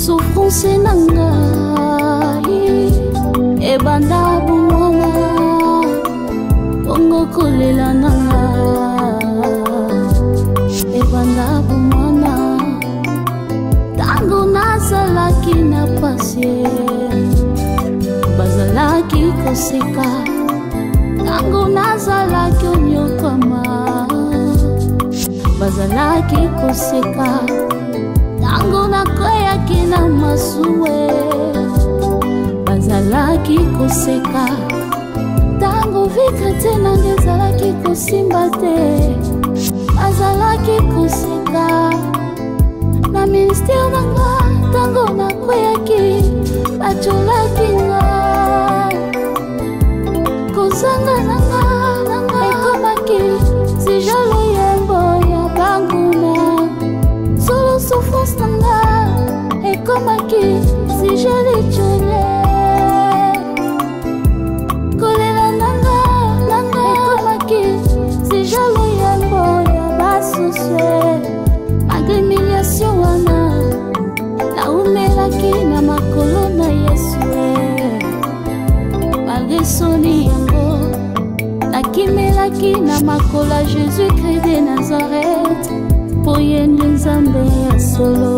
Souffrance nangai ebanda bumwana bongo kolela nanga ebanda bumwana tango nazalaki na pasie bazalaki koseka tango nazalaki onyokama bazalaki koseka tango nakweyaki na masuwe bazalaki koseka tango vika te nanga ezalaki kosimba te bazalaki koseka na ministere nanga tango nakweyaki bacholaki nga kozanga nanga ekomaki si jalo yembo ya banguna solo souffrance nanga ekomaki si jali chole kolela nanga ekomaki si jalo yembo ya basuswe malgré humiliation wana naumelaki na makolo na Yesu malgré soni yango nakimelaki na makolo Jésus Christ de Nazareth po yende nzambe ya solo.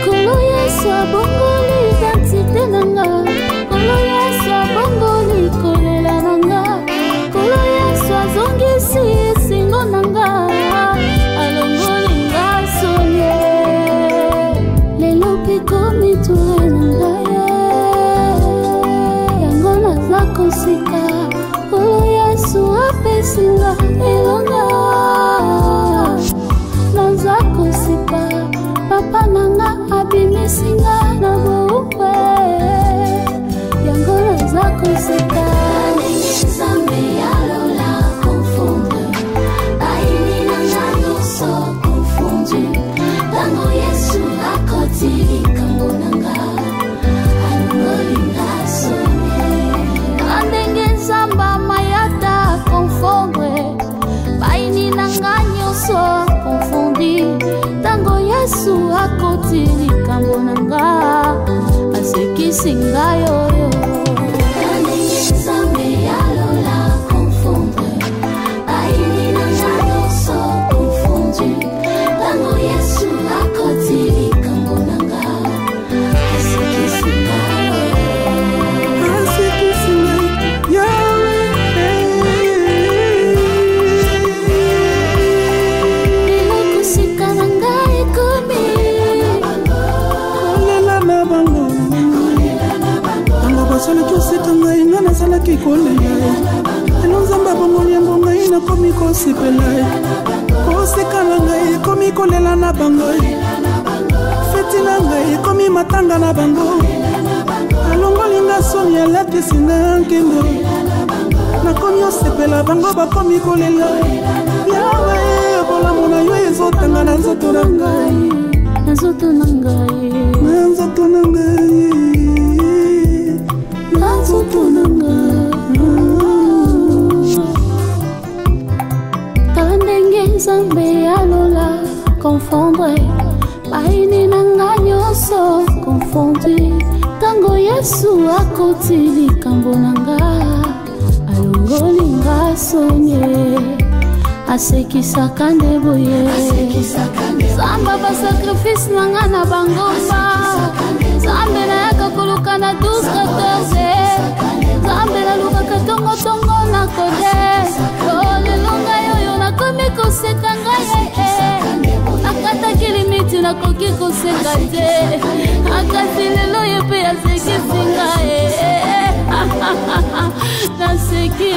Kolo Yesu abongoli identité nanga, Kolo Yesu abongoli kolela nanga, Kolo Yesu azongisi esingo nanga, alongoli nga sonye lelo mpe komi tule nanga ye yango naza kosika Kolo Yesu apesinga elonga naza kosika papa nanga abimisinga na boukwe yango naza kosika nzambe yalola confondre baini nanga nyonso confondu tango Yesu akoti likambo nanga alongolinga sonye ndenge nzamba mayata confondre baini nanga nyonso confondi tango Yesu akoti likambo nanga asekisi ngai oyo ndenge nzambe yalola confondre baini nanga nyonso confondi tango Yesu akoti likambo nanga asekisi ngai elokosika na ngai ekomi kolela na bango tango basalaki oseka ngai nga nazalaki kolela elo nzambe abongoli yango ngai nakomi kosepela koseka na ngai ekomi kolela na bango feti na ngai ekomi matanga na bango alongoli nga soni alatisi nga nkendo nakomi osepela bango bakomi kolela yawe bolamu na yo ezotanga na nzoto na ngai na nzoto na ngai na nzoto na ngai na nzoto na ngai tala ndenge nzambe alola confondre baini nanga nyonso confondi tango Yesu akoti likambo nanga alongoli nga sonye asekisaka nde boye zamba basakrifise nanga na bangomba zambe nayaka koluka na 12-14 zambe nalukaka tongotongo na kode lelo ngai oyo nakomi koseka ngai nakataki limiti nakoki koseka te akasi lelo ye mpe asekisi ngai naseki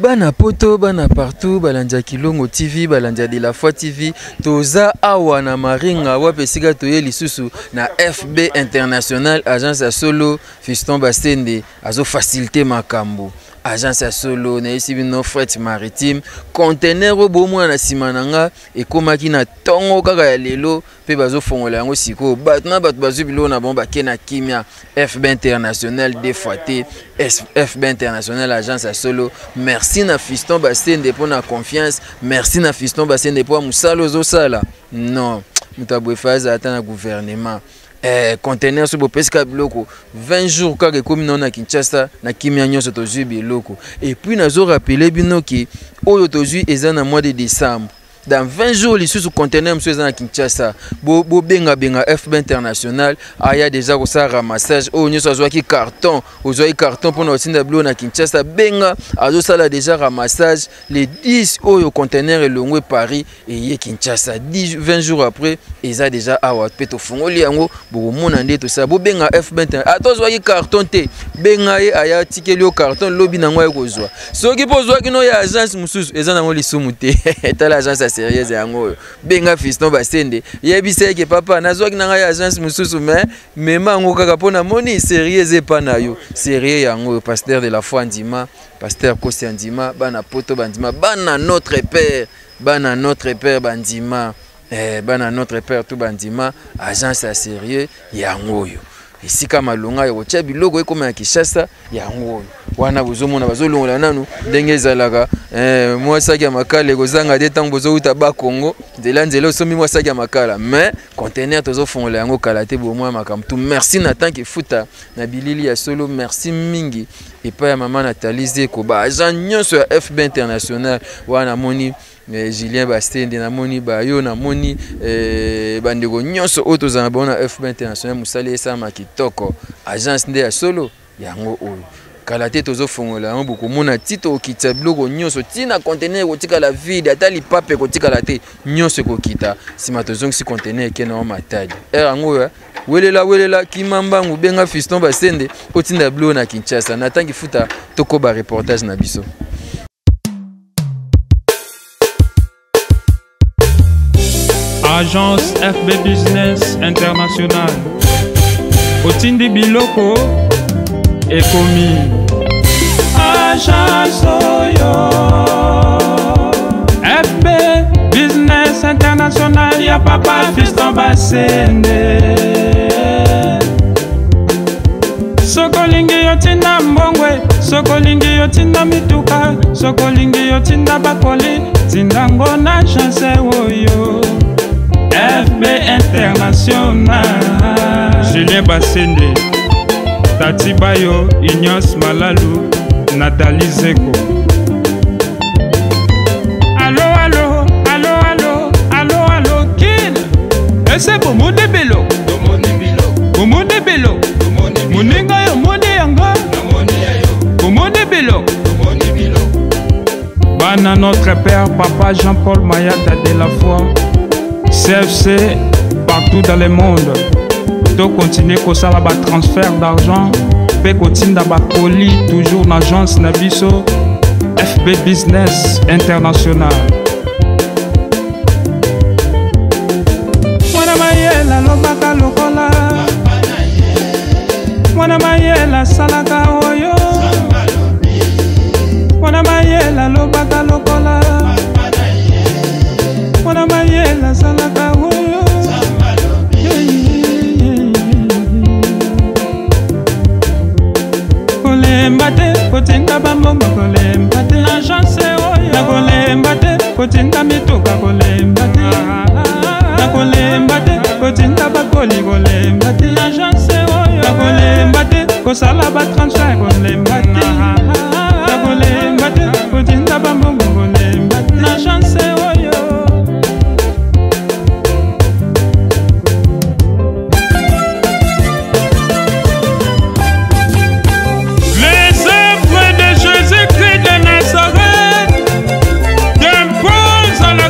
Bana poto, bana partout, balanja Kilongo TV, balanja de la foi TV, toza awa na maringa wapesika toye lisusu na FB International, agence ya solo, Fiston Basende, azo facilité makambo. Agence ya solo, na ici bino fret maritime, conteneur bomo na simananga, et komaki na tongo kaka ya lelo, pe bazo fongola yango siko, batna bat bazo bilo na bomba kena kimia, FB International défoité, FB International, agence ya solo. Merci na Fiston Basende pour la confiance, merci na Fiston Basende pour musalo zo sala. Non, mutabwe faza ata na gouvernement. Conteneur sur Bopeska Biloko 20 jours kaka komi na Kinshasa na kimia nyonso tozui biloko. Et puis nazo rappeler bino ki oyo tozui eza na mois de décembre. Dans 20 jours, les sous-conteneurs sont à Kinshasa. Benga FB International. Il y a déjà un ramassage. Oh, nous avons un carton. Nous avons un carton pour nous bleu à Kinshasa. Benga, nous avons déjà ramassage. Les 10 conteneurs et le Paris et Kinshasa. 20 jours après, ils ont déjà à Peto Fongoli. Tout ça. Benga FB International. Attends, un carton. Benga, il y a un ticket de carton. Lobby n'a pas de ce qui pose qu'il y a une agence. Ils ont les sous-moutés. L'agence sérieuse yango benga Fiston Basende yebise ke papa nazwaki na ngai agence mususu mais mango kaka pona moni sérieuse pa na yo sérieux yango pasteur de la foi ndima pasteur Kosi ndima bana poto bandima bana notre père bandima bana notre père tout bandima agence à sérieux yango yo ici kama longa yo tia biloko ekoma ya Kinshasa yango wana bozomona bazolongola nanu ndenge ezalaka moi saki ya makala ekozanga de tango bozouta ba Congo nzela osomi moi saki ya makala mais conteneur tozofongola yango kala te bomwa makambo tout merci na tanki futa na bilili ya solo merci mingi et pa ya mama Nathalie Zeko ba agent nyonso ya FB International wana moni Julien Bastende na moni bayo na moni bandeko nyonso oto za bona FB International musali esama kitoko agence nde ya solo yango oyo kala te tozofongola yango boko mona tito okita biloko nyonso tina conteneur kotika la vide ata lipape kotika la te nyonso kokita sima tozongisi conteneur ekena matadi yango welela kimambangu benga Fiston Basende otinda biloko na Kinshasa natangi futa tokoba reportage na biso. Agence FB Business International Otindi Biloko Ekomi Agence Oyo FB Business International ya papa Fiston Basende Sokolingi yotinda mbongwe Sokolingi yotinda mituka Sokolingi yotinda bakoli Tindango na agence Oyo FB International Julien Basende Tati Bayo Ignace Malalu Nathalie Zeko Allo Kin Ese bomo de belo Bomo de belo Moninga yo moni yanga Bomo de belo Bana notre père papa Jean-Paul Mayata de la foi CFC partout dans le monde. To continuer comme ça là transfert d'argent, peut continuer d'aba colis toujours dans l'agence Nabiso FB Business International. Mwana mayela lobaka lokola. Mwana mayela salaka oyo. Mwana mayela lobaka lokola. Mwana mayela salaka oyo. Kolembate kotinda bambongo kolembate agence oyo. Na kolembate kotinda mituka kolembate. Na kolembate kotinda bakoli kolembate agence oyo. Na kolembate kosala ba transfert kolembate. Na kolembate kotinda bambongo kolembate agence oyo. Nazareth, d'impose à la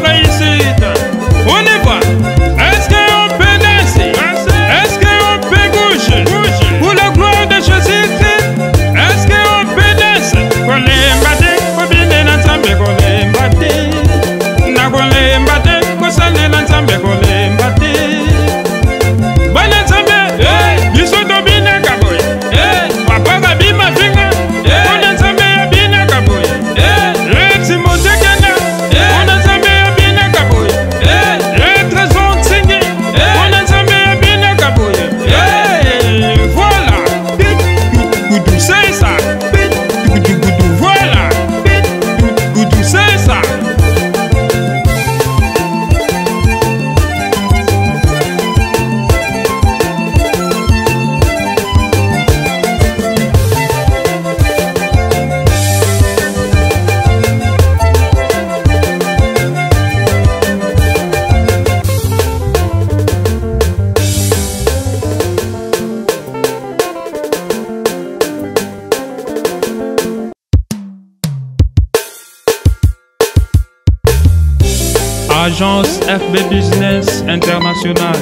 Agence FB Business International.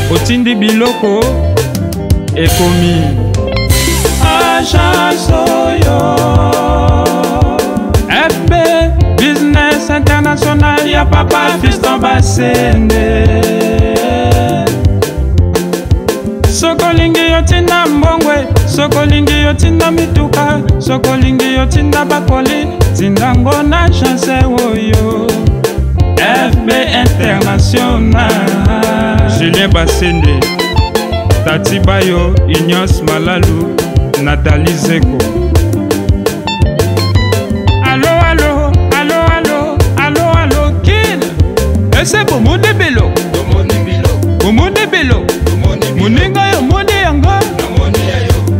Otindi Biloko Ekomi. Agence Oyo FB Business International. Ya papa fiston basende. Sokolingi yotinda mbongwe, sokolingi yotinda mituka, sokolingi yotinda bakoli, tindango na chance woyo. FB International. Julien Basende, Tati Bayo, Ignace Malalu, Nathalie Zeko. Allo, allo, allo, allo, allo, allo, kill. Et c'est pour mon débelo. Pour mon débelo. Moninga yo moni yanga.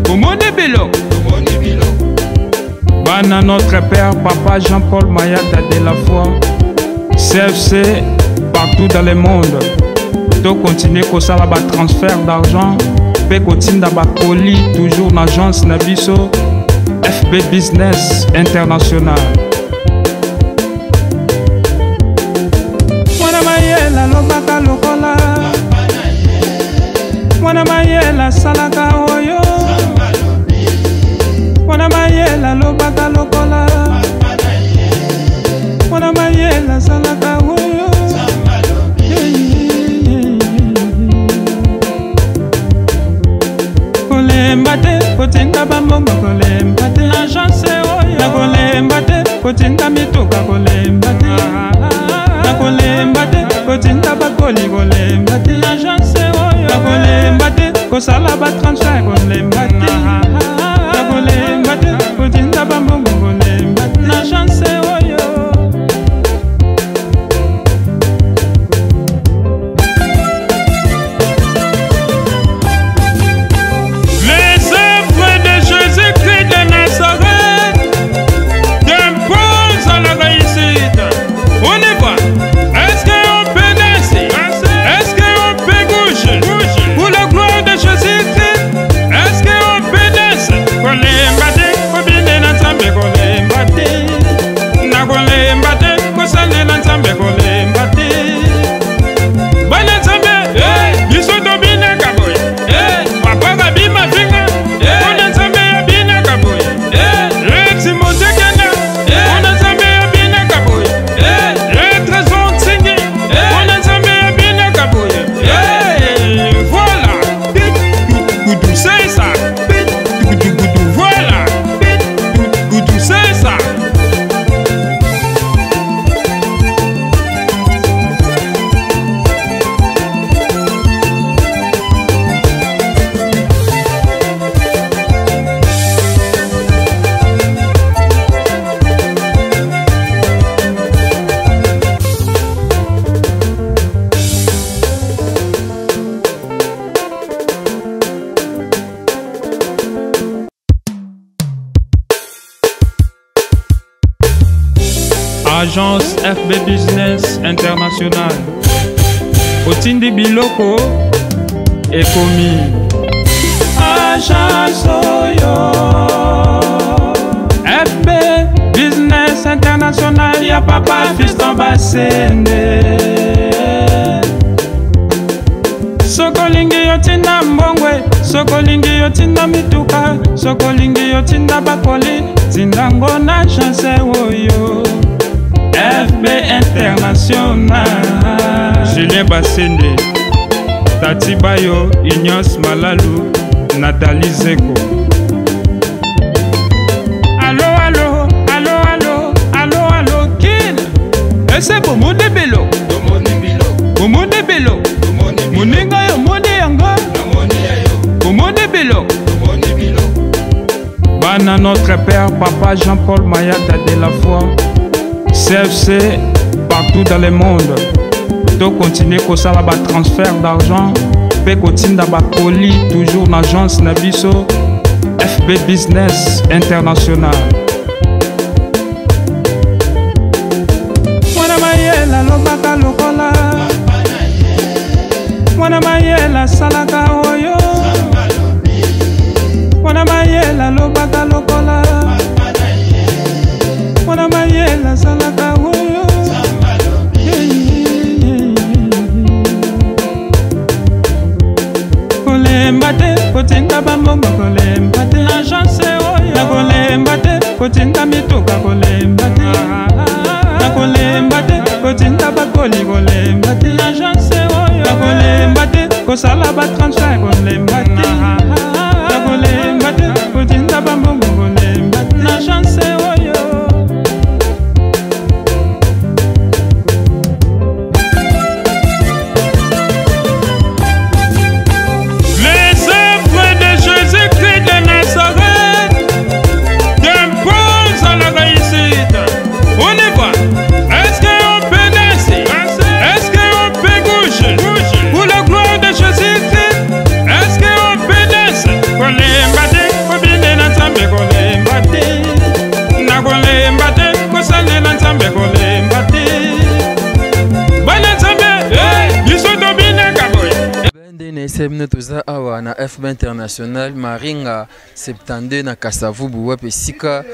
Pour mon débelo. Bana notre père, papa Jean-Paul Mayata de la foi. CFC partout dans le monde. To continuer ko sala ba transfert d'argent. Pe kotinda ba colis toujours dans l'agence Nabiso FB Business International. Mwana mayela lobaka lokola. Mwana mayela salaka oyo. Mwana mayela lobaka lokola. Mwana mayela salaka oyo. Kolembate kotinda bambongo kolembate. Agence oyo. Na kolembate kotinda mituka kolembate. Na kolembate kotinda bakoli kolembate. Agence oyo. Na kolembate kosala ba transfert kolembate. Na kolembate kotinda bambongo kolembate. Na agence oyo. Agence FB Business International. Otindi Biloko Ekomi. Agence Oyo FB Business International. Ya papa fiston basende. Sokolingi yotinda mbongwe, sokolingi yotinda mituka, sokolingi yotinda bakoli, tindango na chance woyo. FB International. Julien Basende, Tati Bayo, Ignace Malalu, Nathalie Zeko. Allo, allo, allo, allo, allo, allo, kill. Et c'est pour mon débelo. Pour mon débelo. Moninga yo moni yanga. Pour mon débelo. Bana notre père, papa Jean-Paul Mayata de la foi. CFC partout dans le monde. To continuer ko sala ba transfert d'argent. Pe kotinda ba colis toujours dans l'agence Nabiso FB Business International. Mwana mayela lobaka lokola. Mwana mayela salaka oyo. Mwana mayela lobaka lokola. Mwana mayela salaka oyo. nzambe kolemba te bana nzambe biso tobinaka boye NSM toza awa na FB International Maringa 72 na Kasavubu wape sika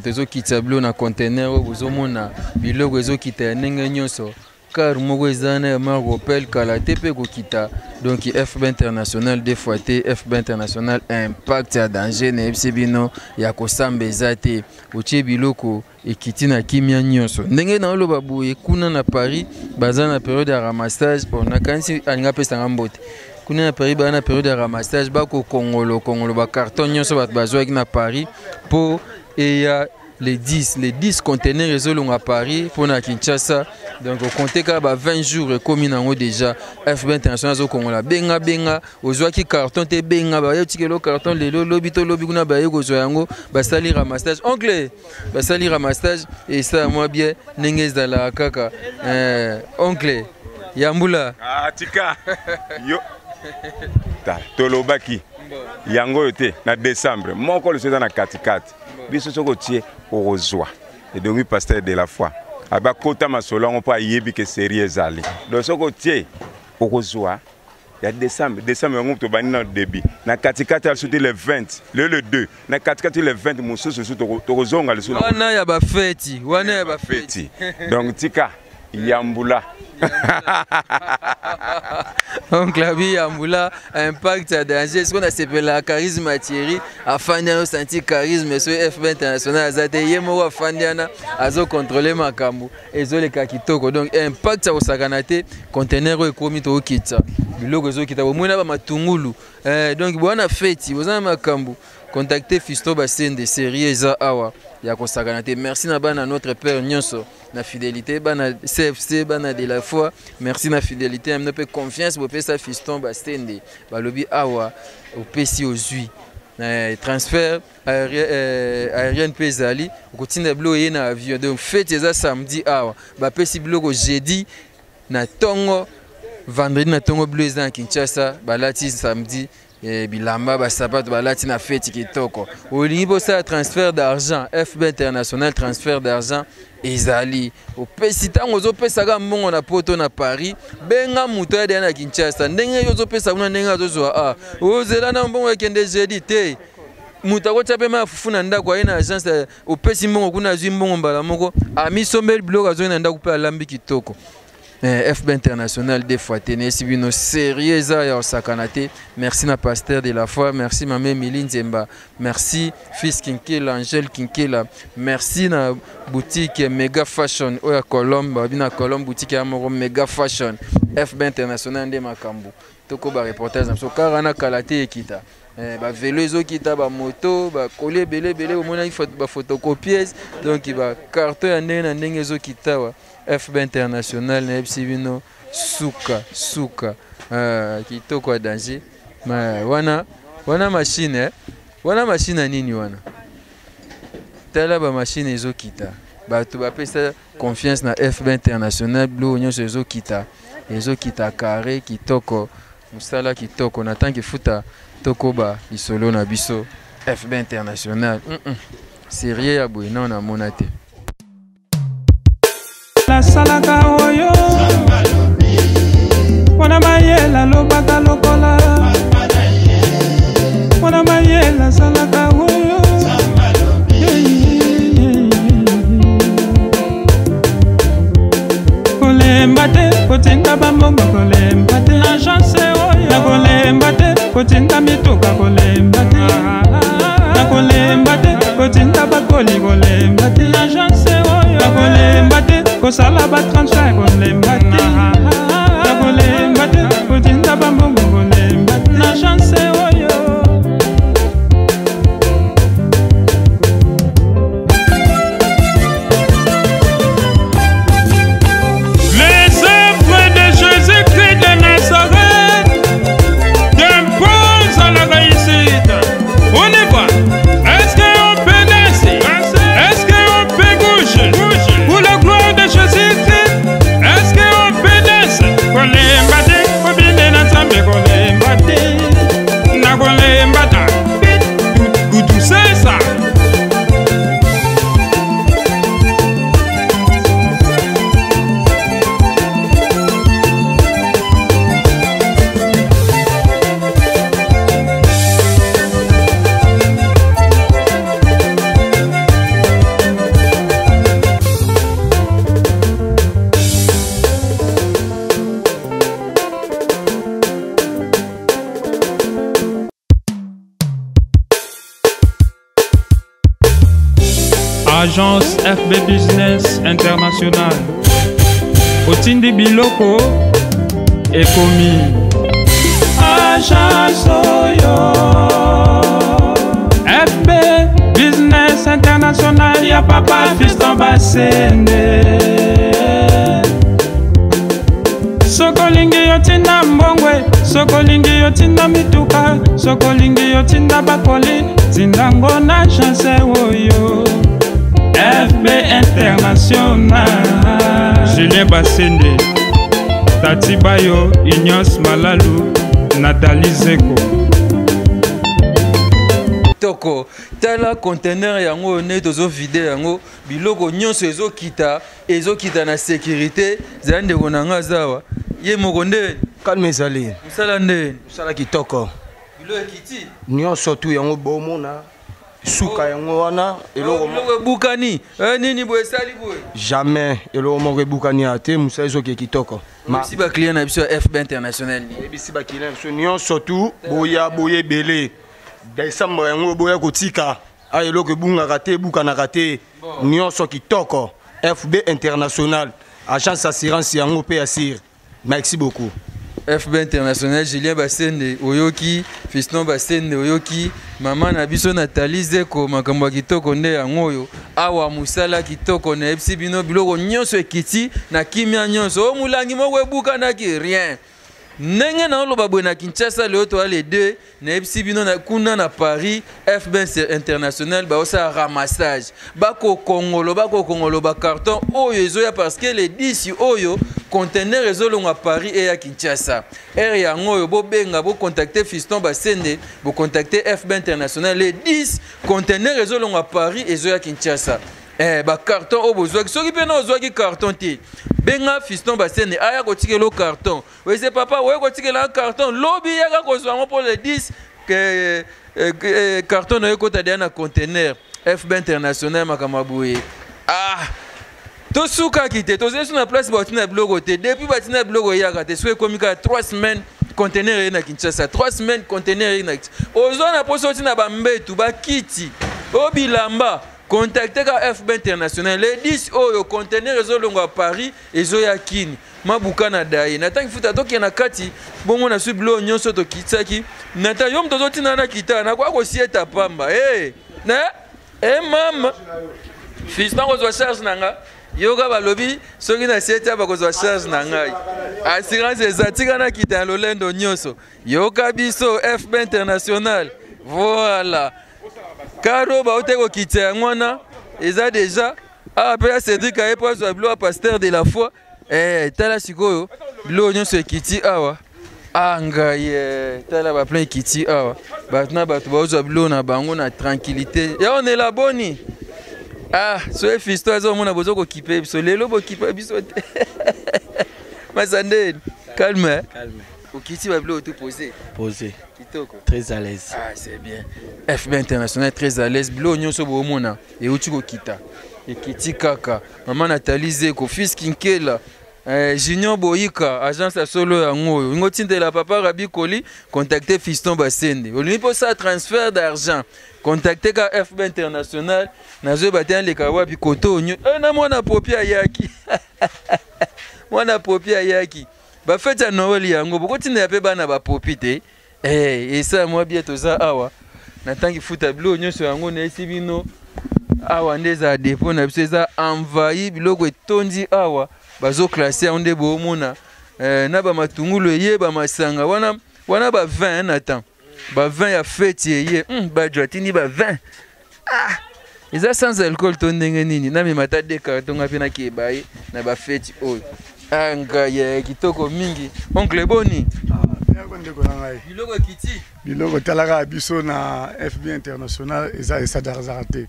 tozo kitablo na container bozomona biloko ezokita ndenge nyonso car moko ezana ya maropel kala tepe kokita donc FB International des fois te FB International impact ya danger na ebsibino ya kosamba ezate otie biloko ekiti na kimia nyonso ndenge na oloba boye kuna na Paris baza na période ya ramassage on a kansi alinga pesa ngambote kuna na Paris ba na période ya ramassage ba ko kongolo ba carton nyonso bat bazwa na Paris po eya les 10 conteneurs résolus à Paris pour na Kinshasa donc on comptait qu'à 20 jours comme nango déjà FB International au Congo la benga ozwa ki carton te benga ba yoti le carton lelo lobi kuna ba yego zo yango ba sali ramassage oncle ba sali ramassage et ça moi bien nengez dans la kaka oncle Yambula tika yo ta tolobaki yango yote na décembre moko le saison na katikati biso soko tie orozwa et donc pasteur de la foi aba kota masolo on pas yebi que sérieux zali donc soko tie orozwa ya décembre on to bani na début na katikati a sauté le 20 le 2 na katikati le 20 mususu torozonga le solo wana ya ba fête donc tika Yambula donc la vie Yambula impact à danger ce qu'on a s'appelle la charisme Thierry afin de sentir charisme sur FB International azate yemo afandiana azo contrôler makambo ezo le kakitoko donc impact au sakanate conteneur ekomi to kitsa biloko ezo kita bomona ba matungulu donc bona feti bozana makambo contacter Fisto Bassin de série eza awa ya kosakanate merci na bana notre père nyonso na fidélité bana CFC bana de la foi merci na fidélité amna pe confiance bo pesa Fiston Bastende balobi awa au pesi ozui transfert aérien pezali kotinda blo na avion donc fête eza samedi awa ba pesi bloko jeudi na tongo vendredi na tongo blo eza na Kinshasa balati samedi bilamba ba sapato balati na fête kitoko olingi bosa transfert d'argent FB International transfert d'argent ezali opesi tango ozopesaka mbongo na poto na Paris benga muto ya na Kinshasa ndenge yozopesa kuna ndenge azozwa ozela na mbongo ekende jeudi te muto akotape ma fufu na ndako aye na agence opesi mbongo kuna azwi mbongo mbala moko amisombeli biloko azoi na ndako pe alambi kitoko FB International des fois tenesi bino sérieux ya sakanate merci na pasteur de la foi merci maman Miline Zemba merci fils Kinkela Angel Kinkela merci na boutique Mega Fashion oya Colombe bina Colombe boutique ya moko Mega Fashion FB International de makambu toko ba reportage na so karana kalate ekita ba vélo ezokita ba moto ba coller belé omona ba photocopieuse donc ba carton ya ndenge na ndenge ezokita wa FB International na ebsibino suka kitoko ya danger wana machine wana machine nini wana tala ba machine ezokita bato bapesa confiance na FB International blo nyonso ezokita carré kitoko musala kitoko na tanki futa tokoba isolo na biso FB International sérieux ya boye na monate la salaka oyo wana mayela lobaka lokola wana mayela salaka oyo kolemba te kotinda bambongo kolemba te agence oyo kolemba te kotinda mituka kolemba te kolemba te kotinda bakoli kolemba te agence oyo kolemba te kosala ba transfert kolemba te kolemba te kotinda bambongo kolemba te agence oyo Est-ce qu'on peut Agence FB Business International. Otindi Biloko Ekomi. Agence Oyo. FB Business International. Ya papa Fiston Basende. Sokolingi yotinda mbongwe, sokolingi yotinda mituka, sokolingi yotinda bakoli, zindango na chance woyo. FB International. Julien Basende, Tati Bayo, Ignace Malalu, Nathalie Zeko. Toko, tala conteneur yango ne tozo vide yango biloko nyonso ezokita na sécurité zande konanga zawa ye mokonde calme ezali musala nde musala kitoko bilo ekiti nyonso tu yango bomona suka yango wana eloko ebukani nini boye esali boye jamais eloko moko ebukani ate musala ezoki kitoko si ba client na biso ya FB International ni ebisi ba client biso nyonso tu boya belé décembre yango boya kotika eloko ebungaka te ebukanaka te nyonso kitoko. FB International, agence assurance yango pe assure. Merci beaucoup. FB International, Julien Basende oyoki, Fiston Basende oyoki, maman na biso Nathalie Zeko makambo kitoko nde yango oyo awa musala kitoko na ebisi bino biloko nyonso ekiti na kimia nyonso o mulangi moko ebuka na ki rien. Ndenge na oloba boye na Kinshasa leo to ale deux na ebisi bino na kuna na Paris FB International ba osa ramassage bako kongolo ba carton oyo ezoya parce que les 10 oyo conteneur ezolonga à Paris et à Kinshasa er yango oyo bo benga bo contacter Fiston Basende bo contacter FB International les 10 conteneurs ezolonga à Paris ezoya Kinshasa ba carton o bozwaki soki pe na ozwaki carton te benga Fiston Basende aya kotikela carton we c'est papa we kotikela carton lobby yaka kozwango pour les 10 carton na yekota dia na conteneur FB International makamabuye to suka kite to zesu na place batina blogo te depuis batina blogo yaka te so komika 3 semaines conteneur na Kinshasa 3 semaines conteneur na ozo na poso tina ba mbetu ba kiti obilamba contactez FB International les 10 oyo conteneur ezolongo à Paris ezoya kini mabuka na dai natangi futa toki na kati bongo na sublo nyonso to kitsaki nata yom tozo tina na kita na kwa ko sieta pamba mama Fiston ko zo charge nanga yoga balobi soki na sieta ba ko zo charge nanga assurance ezatika na kita lolendo nyonso yoka biso FB International voilà. Caro ba oteko kite ngwana eza déjà après Cédric a pas zo blo pasteur de la foi tala sikoyo blo nyonso ekiti awa ngaye tala ba plein kiti awa batna batu ba zo blo na bango na tranquillité ya on est la boni so Fiston zo mona bozo ko kipe biso lelo bo kipe biso Masande calme okiti ba blo tout posé kitoko très à l'aise c'est bien FB International très à l'aise blo nyonso bo mona e uti ko kita ekiti kaka maman Nathalie Zeko fils Kinkela Junior Boyika agence ya solo yango ngotindela papa Rabi Koli contacter Fiston Basende olimi pour ça transfert d'argent contacter ka FB International nazo batia le kawapi kotonyo na mwana popia yaki mwana popia yaki ba fete Noël yango bokotina ya pe bana ba popite esa moi bientôt za awa natangi futa blo nyonso yango na esibino awa ndeza dépôt na biso eza envahi biloko etondi awa bazo classer onde bo mona na ba matungulu ye ba masanga wana ba 20 na temps ba 20 ya fête ye ba jotini ba 20 eza sans alcool to ndenge nini na me mata de carton ngapi na kibaye na ba fête oyo anga ye kitoko mingi oncle Boni biloko kiti biloko talaka biso na FB International eza darzarate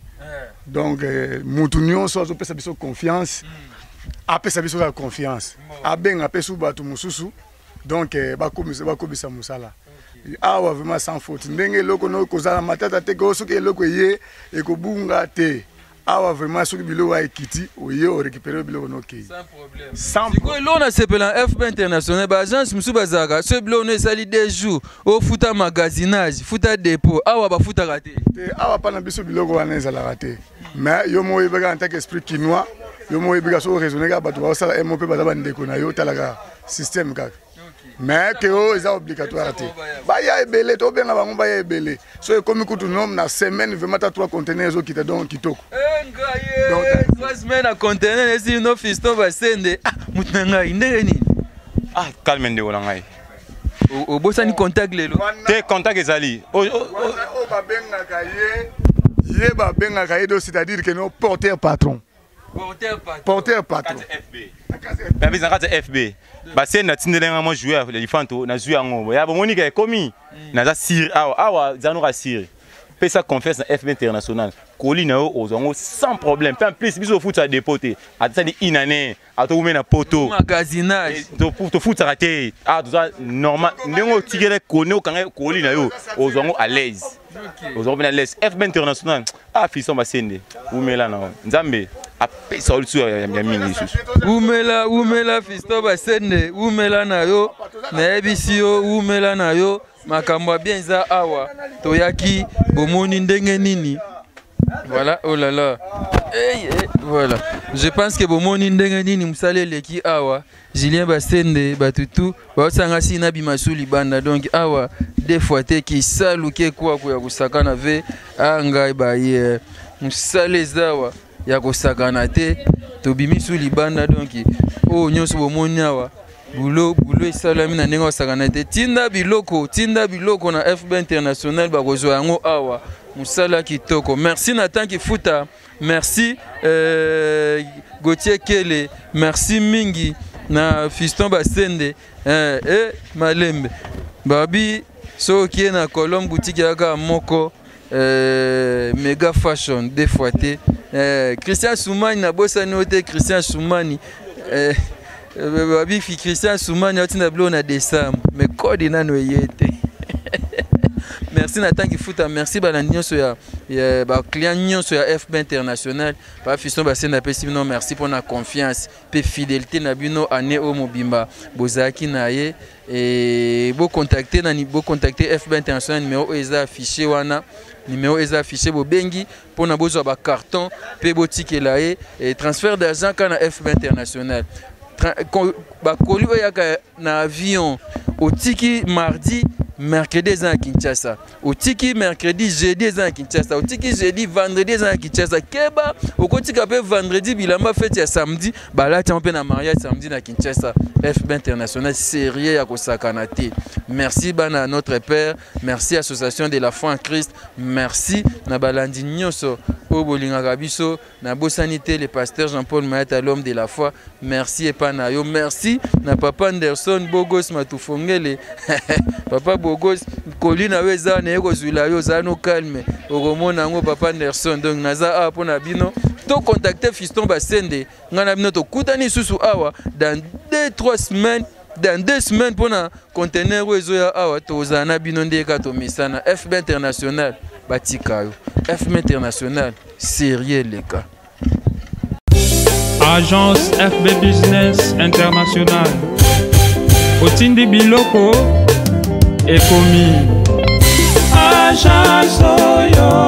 donc mutu nyonso azopesa biso confiance apesa biso la confiance abenga pesu batu mususu donc bakomisa musala awa vraiment sans faute ndenge loko no kozala matata te ko soki loko ye ekobunga te awa vraiment soki biloko aekiti oye orécupérer biloko nokei sans problème. Sikoyo lona sepela FB International ba agence musu bazaka ce biloko no esali 2 jours o futa magasinage futa dépôt awa ba futa raté awa pana biso biloko wana ezalaka te mais yo mo yebeka en tant qu'esprit quinois yo mo yebeka so raisonner ka bato ba sala MOP ba ndeko na yo talaka système kaka mais que c'est obligatoire. Baya ebele to benga bango baya ebele. So comme kutu nom na semaine vraiment 3 conteneurs qui te donnent kitoko. Donc 3 semaines à conteneur et si no fiston va sende mutnanga indenge ni. Ah calme ndeko na ngai. O bossa ni contact lelo. Te contact ezali. O ba benga kaye. Ye ba benga kaye do c'est-à-dire que no porteur patron. Porteur patron. Mais bizarre FB. Bah c'est na tindelenga mo jouer l'éléphant na jouer ngo. Ya bomoni ka komi na za sir awa zanu ka sir. Pe sa confiance na FB International. Koli na ozongo sans problème. Peu en plus biso foot à dépoter. Atali inane, ato na poto. Magasinage. To foot raté. Ah ça normal. Ndengo tigere kono kanga koli na yo ozongo à l'aise. Ozongo na l'aise. FB International. Ah fisson basende. Umela na Nzambe. Umela fisto basende umela na yo na ebisi yo umela na yo makambo bien za awa toyaki bomoni ndenge nini voilà oh là là voilà je pense que bomoni ndenge nini musale leki awa Julien basende batutu basanga sina bimasuli banda donc awa des fois te ki saluke kwa ya kusakana ve anga baye musale zawa ya kosakana te tobimi su libanda donc o nyonso bomoni awa bulo esalami na ndenge kosakana te tinda biloko na FB International bakozwa yango awa musala kitoko. Merci Nathan Kifuta, merci Gauthier Kele, merci mingi na fiston basende malembe babi soki na Colombe boutique yaka moko Mega Fashion des fois te Christian Soumani na bossa note Christian Soumani babi fi Christian Soumani otina blo na décembre mais code nano yete. Merci Nathan Kifuta, merci balandinyo so ya ba client nyonso ya FB International ba fiston basenda pesi non merci pour la confiance pe fidélité na bino année au mobimba bozaki na ye et bo contacter FB International numéro eza affiché wana numéro eza affiché bo bengi pour na bozo ba carton pe botikela ye et transfert d'argent kana FB International ba koli oyaka na avion otiki mardi mercredi à Kinshasa, otiki mercredi jeudi à Kinshasa, otiki jeudi vendredi à Kinshasa, keba okotika pe vendredi bilamba fête ya samedi balati on pe na mariage samedi na Kinshasa. FB International sérieux ya kosakana te. Merci bana notre père, merci association de la foi en Christ, merci na balandi nyonso o bolinga biso na bosanité le pasteur Jean-Paul Mayata l'homme de la foi, merci epana yo, merci na papa Anderson Bogos matufongele papa Bogos kolina weza na yeko zula yo zano calme okomona ngo papa Anderson donc naza apo na bino to contacter fiston basende ngana bino to kutani susu awa dans 2-3 semaines dans 2 semaines pour na conteneur wezo ya awa to zana bino ndeka to misana FB International batikayo FB International sérieux les gars. Agence FB Business International Otindi Biloko Ekomi Agence Oyo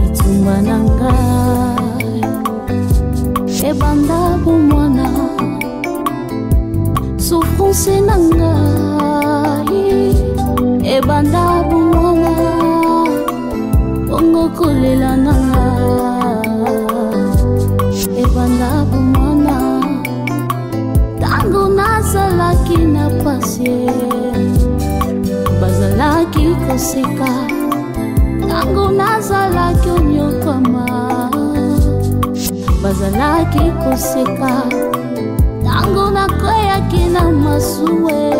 Itumba nangai Ebanda bumwana Souffrance nangai Ebanda bumwana Bongo kolela nangai Ebanda bumwana Tango nazalaki na pasie Bazalaki koseka Tango nazalaki onyokama Bazalaki koseka Tango nakweyaki na masuwe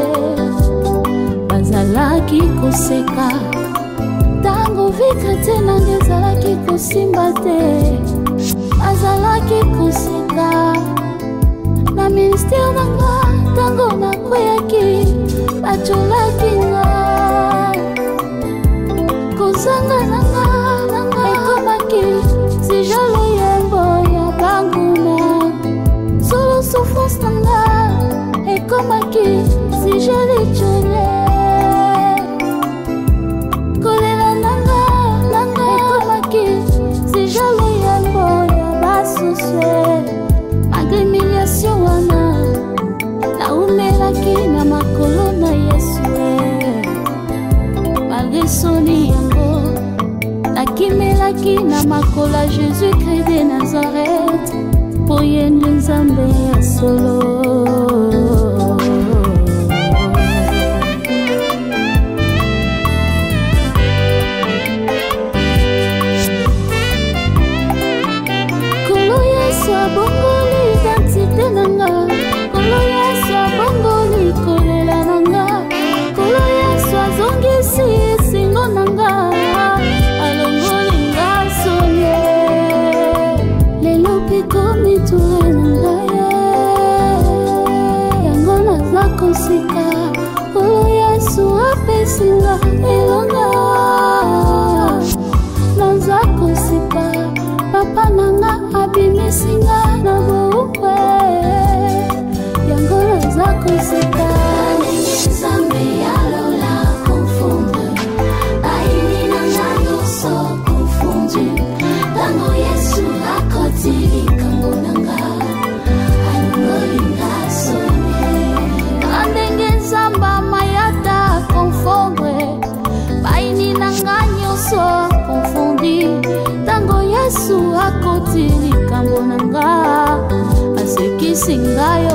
Bazalaki koseka Tango vika tena ngezalaki kosimba te Bazalaki koseka Na ministère nanga Tango na kweyaki bacholaki nga kozanga nanga ekomaki sijalo yembo ya banguna solo souffrance nanga ekomaki sijali chole kolela nanga ekomaki sijalo yembo ya basuswe malgré humiliation wana naumelaki na makolo na Yesu malgré soni yango nakimelaki na makolo ya Jésus-Christ de Nazareth po ye nde Nzambe ya solo. Kolo Yesu abongoli identité nanga, Kolo Yesu abongoli kolela nanga, Kolo Yesu azongisi esengo nanga, alongoli nga sonye lelo mpe komi ture nanga ye yango naza kosika Kolo Yesu apesinga elonga naza kosika papa nanga abimisinga na boukwe yango naza kosika Nzambe yalola confondre baini nanga nyonso confondu tango Yesu akoti likambo nanga alongolinga sonye na ndenge Nzambe mayata confondre baini nanga nyonso confondi tango Yesu akoti likambo nanga asekisi ngai